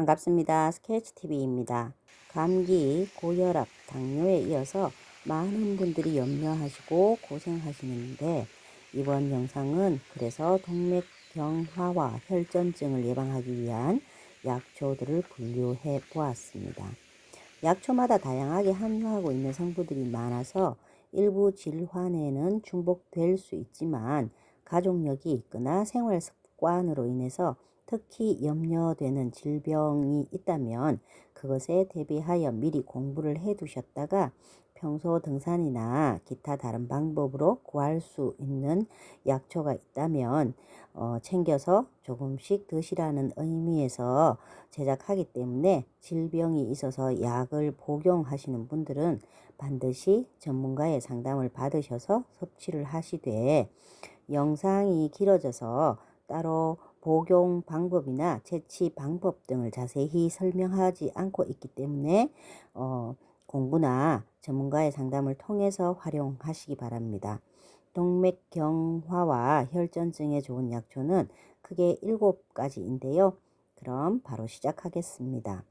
반갑습니다. 스케치TV입니다. 감기, 고혈압, 당뇨에 이어서 많은 분들이 염려하시고 고생하시는데 이번 영상은 그래서 동맥경화와 혈전증을 예방하기 위한 약초들을 분류해 보았습니다. 약초마다 다양하게 함유하고 있는 성분들이 많아서 일부 질환에는 중복될 수 있지만 가족력이 있거나 생활 습관으로 인해서 특히 염려되는 질병이 있다면 그것에 대비하여 미리 공부를 해 두셨다가 평소 등산이나 기타 다른 방법으로 구할 수 있는 약초가 있다면 챙겨서 조금씩 드시라는 의미에서 제작하기 때문에 질병이 있어서 약을 복용하시는 분들은 반드시 전문가의 상담을 받으셔서 섭취를 하시되 영상이 길어져서 따로 복용 방법이나 채취 방법 등을 자세히 설명하지 않고 있기 때문에 공부나 전문가의 상담을 통해서 활용하시기 바랍니다. 동맥경화와 혈전증에 좋은 약초는 크게 7가지인데요. 그럼 바로 시작하겠습니다.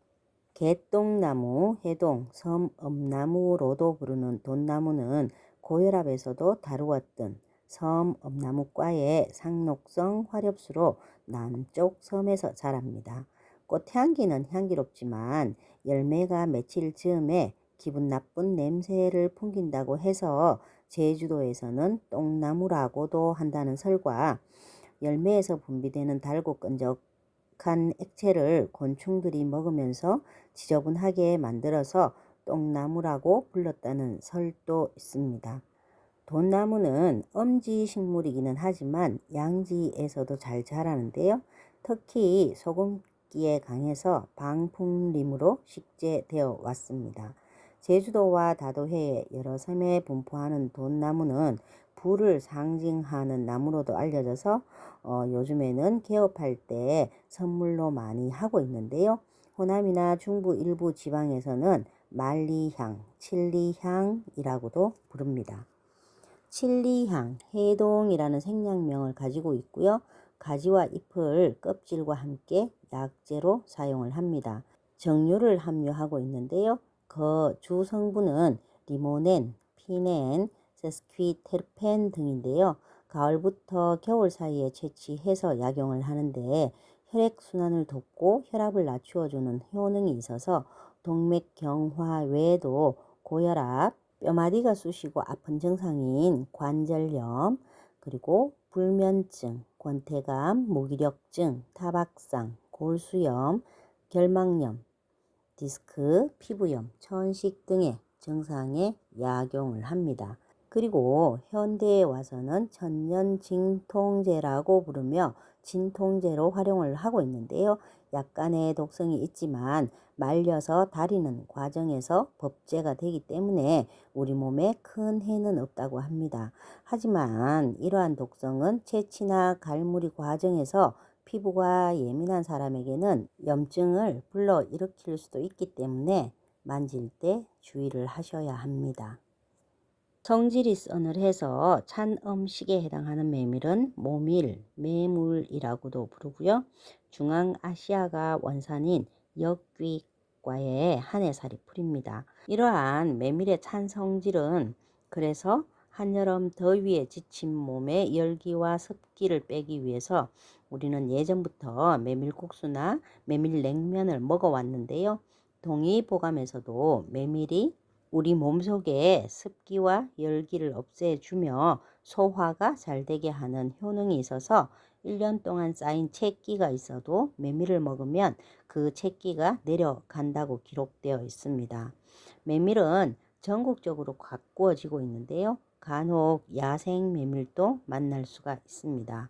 개똥나무, 해동, 섬엄나무로도 부르는 돈나무는 고혈압에서도 다루었던 섬엄나무과의 상록성 화렵수로 남쪽 섬에서 자랍니다. 꽃향기는 향기롭지만 열매가 맺힐 즈음에 기분 나쁜 냄새를 풍긴다고 해서 제주도에서는 똥나무라고도 한다는 설과 열매에서 분비되는 달고 끈적한 액체를 곤충들이 먹으면서 지저분하게 만들어서 똥나무라고 불렀다는 설도 있습니다. 돈나무는 엄지식물이기는 하지만 양지에서도 잘 자라는데요. 특히 소금기에 강해서 방풍림으로 식재되어 왔습니다. 제주도와 다도해의 여러 섬에 분포하는 돈나무는 불을 상징하는 나무로도 알려져서 요즘에는 개업할 때 선물로 많이 하고 있는데요. 호남이나 중부 일부 지방에서는 만리향, 칠리향이라고도 부릅니다. 칠리향, 해동이라는 생략명을 가지고 있고요. 가지와 잎을 껍질과 함께 약재로 사용을 합니다. 정류를 함유하고 있는데요. 그 주 성분은 리모넨, 피넨, 세스퀴테르펜 등인데요. 가을부터 겨울 사이에 채취해서 약용을 하는데 혈액순환을 돕고 혈압을 낮추어주는 효능이 있어서 동맥경화 외에도 고혈압, 뼈마디가 쑤시고 아픈 증상인 관절염, 그리고 불면증, 권태감, 무기력증, 타박상, 골수염, 결막염, 디스크, 피부염, 천식 등의 증상에 약용을 합니다. 그리고 현대에 와서는 천년 진통제라고 부르며 진통제로 활용을 하고 있는데요. 약간의 독성이 있지만 말려서 다리는 과정에서 법제가 되기 때문에 우리 몸에 큰 해는 없다고 합니다. 하지만 이러한 독성은 채취나 갈무리 과정에서 피부가 예민한 사람에게는 염증을 불러일으킬 수도 있기 때문에 만질 때 주의를 하셔야 합니다. 성질이 서늘해서 찬 음식에 해당하는 메밀은 모밀, 메물이라고도 부르고요. 중앙아시아가 원산인 역귀과의 한해살이 풀입니다. 이러한 메밀의 찬 성질은 그래서 한여름 더위에 지친 몸의 열기와 습기를 빼기 위해서 우리는 예전부터 메밀국수나 메밀냉면을 먹어왔는데요. 동의보감에서도 메밀이 우리 몸속에 습기와 열기를 없애주며 소화가 잘 되게 하는 효능이 있어서 1년 동안 쌓인 채기가 있어도 메밀을 먹으면 그 채기가 내려간다고 기록되어 있습니다. 메밀은 전국적으로 가꾸어지고 있는데요. 간혹 야생 메밀도 만날 수가 있습니다.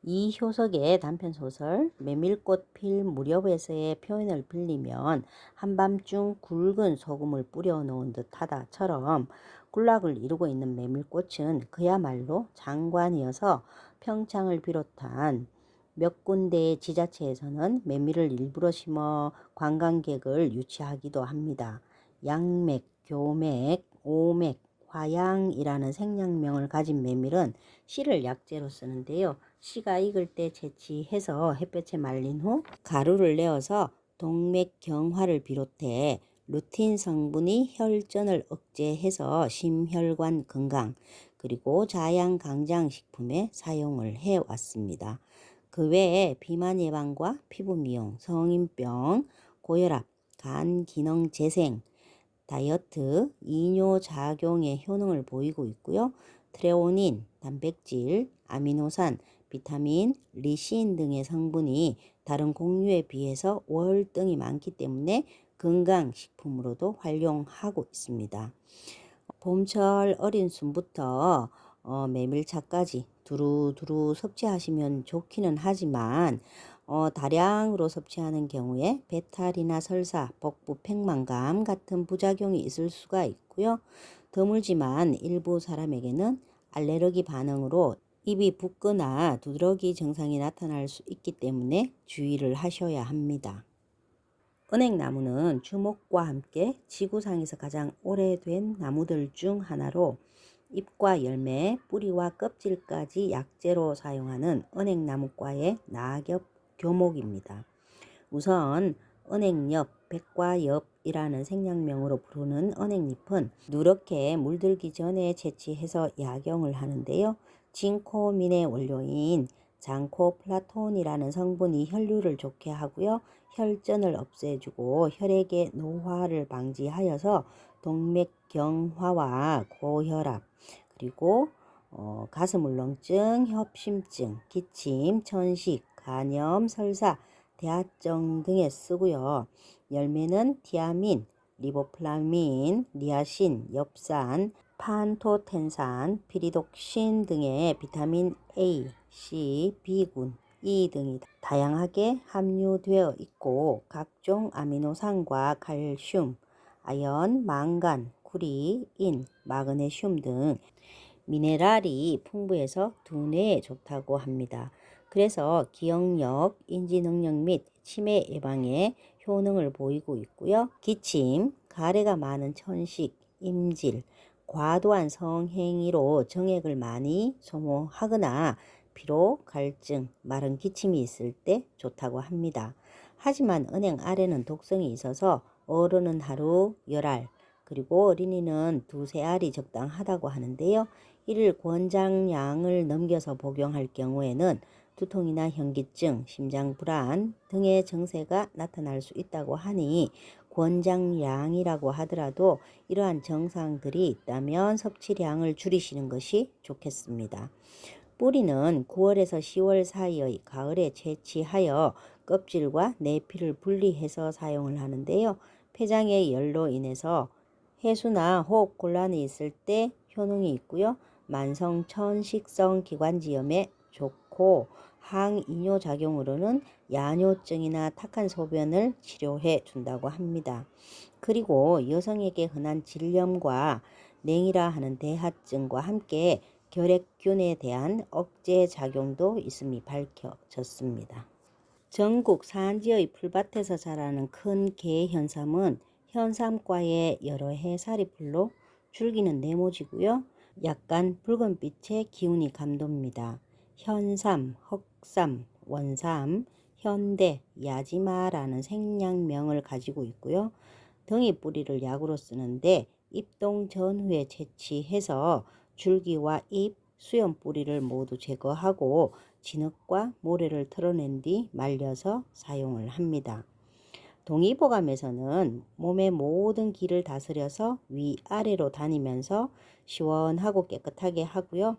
이효석의 단편소설 메밀꽃 필 무렵에서의 표현을 빌리면 한밤중 굵은 소금을 뿌려 놓은 듯하다처럼 군락을 이루고 있는 메밀꽃은 그야말로 장관이어서 평창을 비롯한 몇 군데의 지자체에서는 메밀을 일부러 심어 관광객을 유치하기도 합니다. 양맥, 교맥, 오맥, 화양이라는 생략명을 가진 메밀은 씨를 약재로 쓰는데요. 씨가 익을 때 채취해서 햇볕에 말린 후 가루를 내어서 동맥경화를 비롯해 루틴 성분이 혈전을 억제해서 심혈관 건강 그리고 자양 강장 식품에 사용을 해 왔습니다. 그 외에 비만 예방과 피부 미용, 성인병, 고혈압, 간 기능 재생, 다이어트, 이뇨 작용의 효능을 보이고 있고요. 트레오닌, 단백질, 아미노산, 비타민, 리신 등의 성분이 다른 곡류에 비해서 월등히 많기 때문에 건강식품으로도 활용하고 있습니다. 봄철 어린 순부터 메밀차까지 두루두루 섭취하시면 좋기는 하지만 다량으로 섭취하는 경우에 배탈이나 설사, 복부 팽만감 같은 부작용이 있을 수가 있고요. 드물지만 일부 사람에게는 알레르기 반응으로 입이 붓거나 두드러기 증상이 나타날 수 있기 때문에 주의를 하셔야 합니다. 은행나무는 주목과 함께 지구상에서 가장 오래된 나무들 중 하나로 잎과 열매, 뿌리와 껍질까지 약재로 사용하는 은행나무과의 낙엽 교목입니다. 우선 은행엽, 백과엽이라는 생략명으로 부르는 은행잎은 누렇게 물들기 전에 채취해서 약용을 하는데요. 진코민의 원료인 장코플라톤이라는 성분이 혈류를 좋게 하고요. 혈전을 없애주고 혈액의 노화를 방지하여서 동맥경화와 고혈압 그리고 가슴 울렁증, 협심증, 기침, 천식, 간염, 설사, 대하증 등에 쓰고요. 열매는 티아민, 리보플라민, 니아신, 엽산, 판토텐산, 피리독신 등의 비타민 A, C, B군, E 등이 다양하게 함유되어 있고 각종 아미노산과 칼슘, 아연, 망간, 구리, 인, 마그네슘 등 미네랄이 풍부해서 두뇌에 좋다고 합니다. 그래서 기억력, 인지 능력 및 치매 예방에 효능을 보이고 있고요. 기침, 가래가 많은 천식, 임질, 과도한 성행위로 정액을 많이 소모하거나 피로, 갈증, 마른 기침이 있을 때 좋다고 합니다. 하지만 은행 알에는 독성이 있어서 어른은 하루 10알, 그리고 어린이는 2~3알이 적당하다고 하는데요. 이를 권장량을 넘겨서 복용할 경우에는 두통이나 현기증, 심장불안 등의 증세가 나타날 수 있다고 하니 권장량이라고 하더라도 이러한 증상들이 있다면 섭취량을 줄이시는 것이 좋겠습니다. 뿌리는 9월에서 10월 사이의 가을에 채취하여 껍질과 내피를 분리해서 사용을 하는데요. 폐장의 열로 인해서 해수나 호흡 곤란이 있을 때 효능이 있고요. 만성 천식성 기관지염에 좋고 항이뇨 작용으로는 야뇨증이나 탁한 소변을 치료해 준다고 합니다. 그리고 여성에게 흔한 질염과 냉이라 하는 대하증과 함께 결핵균에 대한 억제 작용도 있음이 밝혀졌습니다. 전국 산지의 풀밭에서 자라는 큰 개 현삼은 현삼과의 여러 해 사리풀로 줄기는 네모지고요. 약간 붉은빛의 기운이 감돕니다. 현삼, 흑삼, 원삼, 현대, 야지마라는 생략명을 가지고 있고요. 등이 뿌리를 약으로 쓰는데 입동 전후에 채취해서 줄기와 잎, 수염 뿌리를 모두 제거하고 진흙과 모래를 털어낸 뒤 말려서 사용을 합니다. 동의보감에서는 몸의 모든 기를 다스려서 위아래로 다니면서 시원하고 깨끗하게 하고요.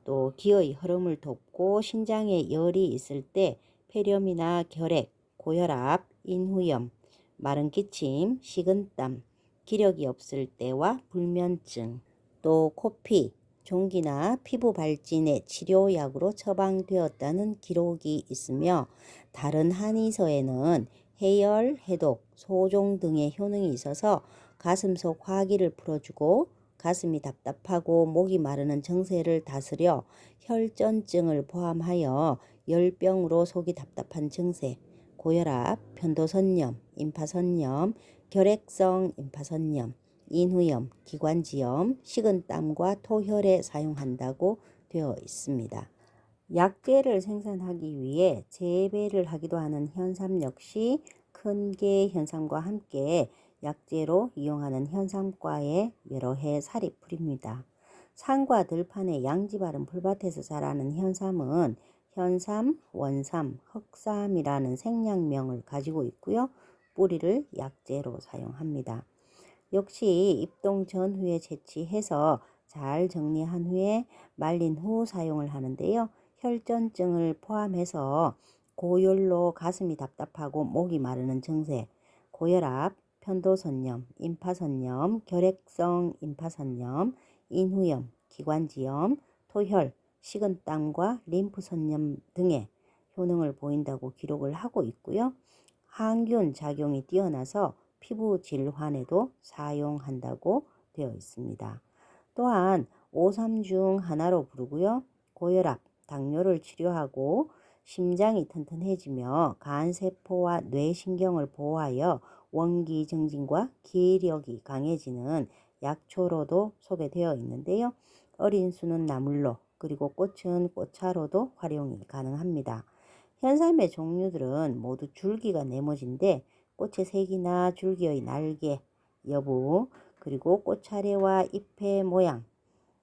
또 기의 흐름을 돕고 신장에 열이 있을 때 폐렴이나 결핵, 고혈압, 인후염, 마른 기침, 식은땀, 기력이 없을 때와 불면증, 또 코피, 종기나 피부 발진의 치료약으로 처방되었다는 기록이 있으며 다른 한의서에는 해열, 해독, 소종 등의 효능이 있어서 가슴속 화기를 풀어주고 가슴이 답답하고 목이 마르는 증세를 다스려 혈전증을 포함하여 열병으로 속이 답답한 증세, 고혈압, 편도선염, 임파선염, 결핵성 임파선염, 인후염, 기관지염, 식은땀과 토혈에 사용한다고 되어 있습니다. 약재를 생산하기 위해 재배를 하기도 하는 현삼 역시 큰 개 현삼과 함께 약재로 이용하는 현삼과의 여러 해 살이풀입니다. 산과 들판의 양지 바른 풀밭에서 자라는 현삼은 현삼, 원삼, 흑삼이라는 생략명을 가지고 있고요. 뿌리를 약재로 사용합니다. 역시 입동 전후에 채취해서 잘 정리한 후에 말린 후 사용을 하는데요. 혈전증을 포함해서 고열로 가슴이 답답하고 목이 마르는 증세, 고혈압, 편도선염, 임파선염, 결핵성 임파선염, 인후염, 기관지염, 토혈, 식은땀과 림프선염 등의 효능을 보인다고 기록을 하고 있고요. 항균 작용이 뛰어나서 피부 질환에도 사용한다고 되어 있습니다. 또한 오삼 중 하나로 부르고요. 고혈압, 당뇨를 치료하고 심장이 튼튼해지며 간세포와 뇌신경을 보호하여 원기 증진과 기력이 강해지는 약초로도 소개되어 있는데요. 어린 수는 나물로 그리고 꽃은 꽃차로도 활용이 가능합니다. 현삼의 종류들은 모두 줄기가 네모진데 꽃의 색이나 줄기의 날개 여부 그리고 꽃차례와 잎의 모양,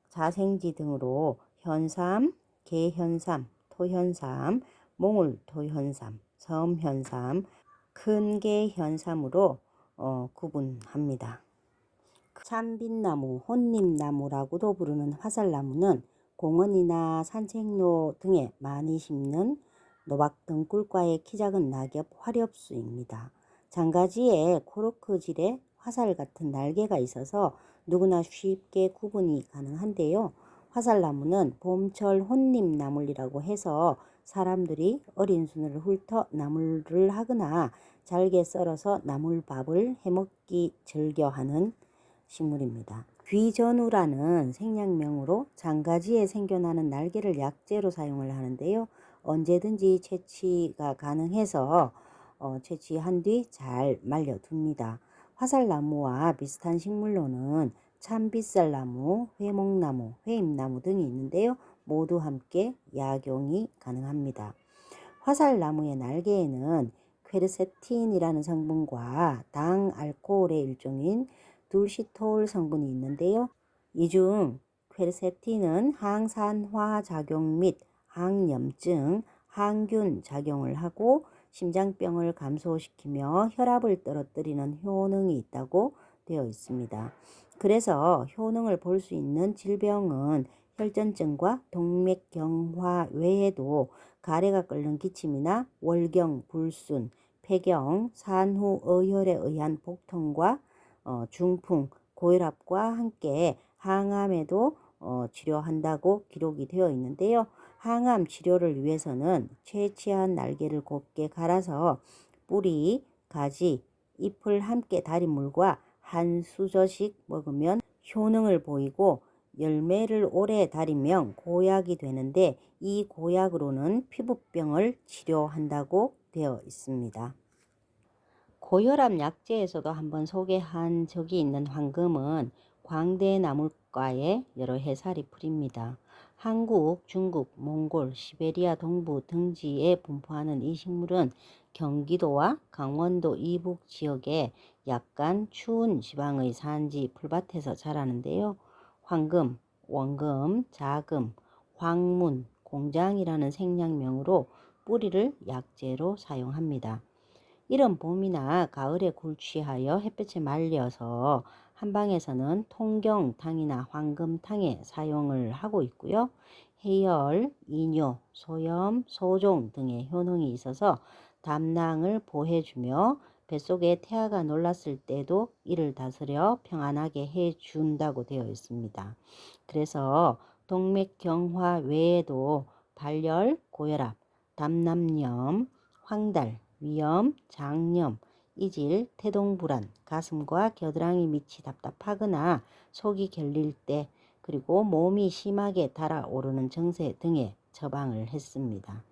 자생지 등으로 현삼, 개현삼, 토현삼, 몽울토현삼, 섬현삼, 큰개현삼으로 구분합니다. 참빛나무, 혼잎나무라고도 부르는 화살나무는 공원이나 산책로 등에 많이 심는 노박 등굴과의 키 작은 낙엽 화렵수입니다. 장가지에 코르크질에 화살 같은 날개가 있어서 누구나 쉽게 구분이 가능한데요. 화살나무는 봄철 혼잎나물이라고 해서 사람들이 어린 순을 훑어 나물을 하거나 잘게 썰어서 나물밥을 해먹기 즐겨하는 식물입니다. 귀전우라는 생략명으로 장가지에 생겨나는 날개를 약재로 사용을 하는데요. 언제든지 채취가 가능해서 채취한 뒤 잘 말려둡니다. 화살나무와 비슷한 식물로는 참빗살나무, 회목나무, 회임나무 등이 있는데요. 모두 함께 약용이 가능합니다. 화살나무의 날개에는 퀘르세틴이라는 성분과 당 알코올의 일종인 둘시톨 성분이 있는데요. 이 중 퀘르세틴은 항산화 작용 및 항염증, 항균 작용을 하고 심장병을 감소시키며 혈압을 떨어뜨리는 효능이 있다고 되어 있습니다. 그래서 효능을 볼 수 있는 질병은 혈전증과 동맥경화 외에도 가래가 끓는 기침이나 월경, 불순, 폐경, 산후 어혈에 의한 복통과 중풍, 고혈압과 함께 항암에도 치료한다고 기록이 되어 있는데요. 항암 치료를 위해서는 채취한 날개를 곱게 갈아서 뿌리, 가지, 잎을 함께 달인 물과 한 수저씩 먹으면 효능을 보이고 열매를 오래 달이면 고약이 되는데 이 고약으로는 피부병을 치료한다고 되어 있습니다. 고혈압 약재에서도 한번 소개한 적이 있는 황금은 광대나물과의 여러 해살이 풀입니다. 한국, 중국, 몽골, 시베리아 동부 등지에 분포하는 이 식물은 경기도와 강원도 이북 지역의 약간 추운 지방의 산지 풀밭에서 자라는데요. 황금, 원금, 자금, 황문, 공장이라는 생략명으로 뿌리를 약재로 사용합니다. 이른 봄이나 가을에 굴취하여 햇볕에 말려서 한방에서는 통경탕이나 황금탕에 사용을 하고 있고요. 해열, 이뇨, 소염, 소종 등의 효능이 있어서 담낭을 보해주며 뱃속에 태아가 놀랐을 때도 이를 다스려 평안하게 해준다고 되어 있습니다. 그래서 동맥경화 외에도 발열, 고혈압, 담낭염, 황달, 위염, 장염, 이질, 태동불안, 가슴과 겨드랑이 밑이 답답하거나 속이 결릴 때 그리고 몸이 심하게 달아오르는 증세 등에 처방을 했습니다.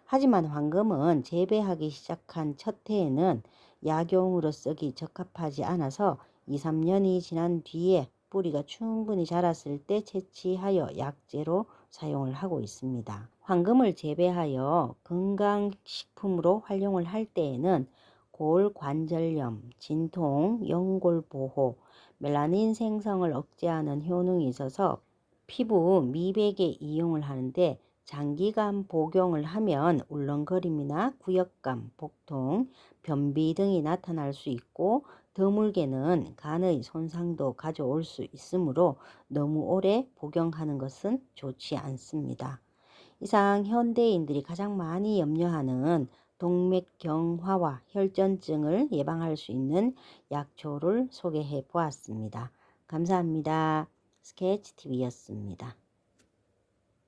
하지만 황금은 재배하기 시작한 첫 해에는 약용으로 쓰기 적합하지 않아서 2, 3년이 지난 뒤에 뿌리가 충분히 자랐을 때 채취하여 약재로 사용을 하고 있습니다. 황금을 재배하여 건강식품으로 활용을 할 때에는 골관절염, 진통, 연골 보호, 멜라닌 생성을 억제하는 효능이 있어서 피부 미백에 이용을 하는데 장기간 복용을 하면 울렁거림이나 구역감, 복통, 변비 등이 나타날 수 있고 드물게는 간의 손상도 가져올 수 있으므로 너무 오래 복용하는 것은 좋지 않습니다. 이상 현대인들이 가장 많이 염려하는 동맥경화와 혈전증을 예방할 수 있는 약초를 소개해 보았습니다. 감사합니다. 스케치TV였습니다.